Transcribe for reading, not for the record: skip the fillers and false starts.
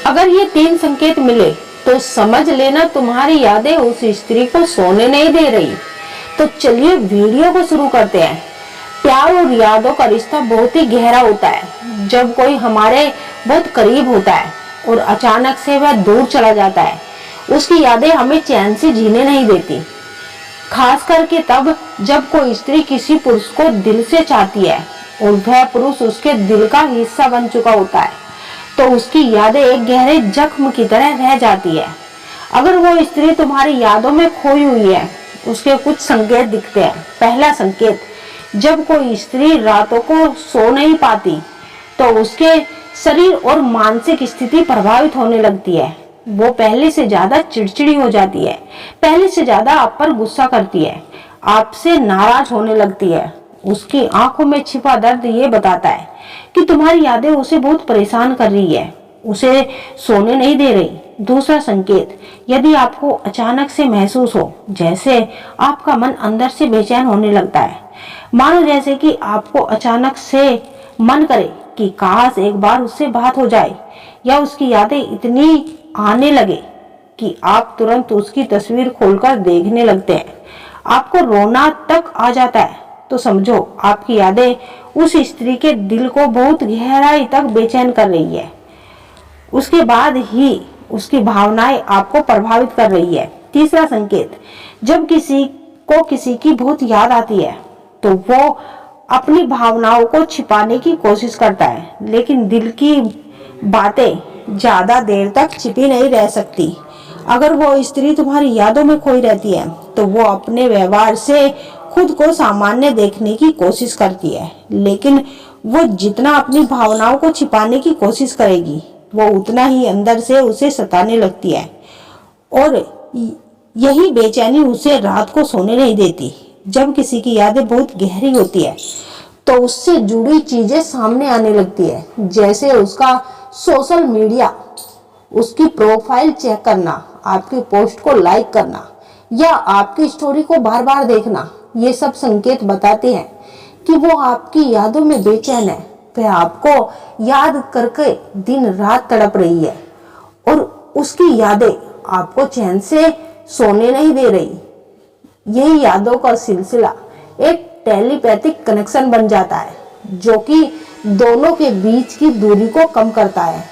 अगर ये 3 संकेत मिले तो समझ लेना तुम्हारी यादें उस स्त्री को सोने नहीं दे रही। तो चलिए वीडियो को शुरू करते हैं। प्यार और यादों का रिश्ता बहुत ही गहरा होता है। जब कोई हमारे बहुत करीब होता है और अचानक से वह दूर चला जाता है, उसकी यादें हमें चैन से जीने नहीं देती। खास करके तब जब कोई स्त्री किसी पुरुष को दिल से चाहती है और वह पुरुष उसके दिल का हिस्सा बन चुका होता है, तो उसकी यादें एक गहरे जख्म की तरह रह जाती है। अगर वो स्त्री तुम्हारी यादों में खोई हुई है, उसके कुछ संकेत दिखते हैं। पहला संकेत, जब कोई स्त्री रातों को सो नहीं पाती तो उसके शरीर और मानसिक स्थिति प्रभावित होने लगती है। वो पहले से ज्यादा चिड़चिड़ी हो जाती है, पहले से ज्यादा आप पर गुस्सा करती है, आपसे नाराज होने लगती है। उसकी आंखों में छिपा दर्द ये बताता है कि तुम्हारी यादें उसे बहुत परेशान कर रही है, उसे सोने नहीं दे रही। दूसरा संकेत, यदि आपको अचानक से महसूस हो जैसे आपका मन अंदर से बेचैन होने लगता है, मानो जैसे कि आपको अचानक से मन करे कि काश एक बार उससे बात हो जाए, या उसकी यादें इतनी आने लगे कि आप तुरंत उसकी तस्वीर खोलकर देखने लगते हैं, आपको रोना तक आ जाता है, तो समझो आपकी यादें उस स्त्री के दिल को बहुत गहराई तक बेचैन कर रही है। उसके बाद ही उसकी भावनाएं आपको प्रभावित कर रही है। तीसरा संकेत, जब किसी को किसी की बहुत याद आती है तो वो अपनी भावनाओं को छिपाने की कोशिश करता है, लेकिन दिल की बातें ज्यादा देर तक छिपी नहीं रह सकती। अगर वो स्त्री तुम्हारी यादों में खोई रहती है तो वो अपने व्यवहार से खुद को सामान्य देखने की कोशिश करती है, लेकिन वो जितना अपनी भावनाओं को छिपाने की कोशिश करेगी, वो उतना ही अंदर से उसे सताने लगती है, और यही बेचैनी उसे रात को सोने नहीं देती। जब किसी की यादें बहुत गहरी होती है तो उससे जुड़ी चीजें सामने आने लगती है, जैसे उसका सोशल मीडिया, उसकी प्रोफाइल चेक करना, आपकी पोस्ट को लाइक करना या आपकी स्टोरी को बार बार देखना। ये सब संकेत बताते हैं कि वो आपकी यादों में बेचैन है, वह आपको याद करके दिन रात तड़प रही है और उसकी यादें आपको चैन से सोने नहीं दे रही। यही यादों का सिलसिला एक टेलीपैथिक कनेक्शन बन जाता है, जो कि दोनों के बीच की दूरी को कम करता है।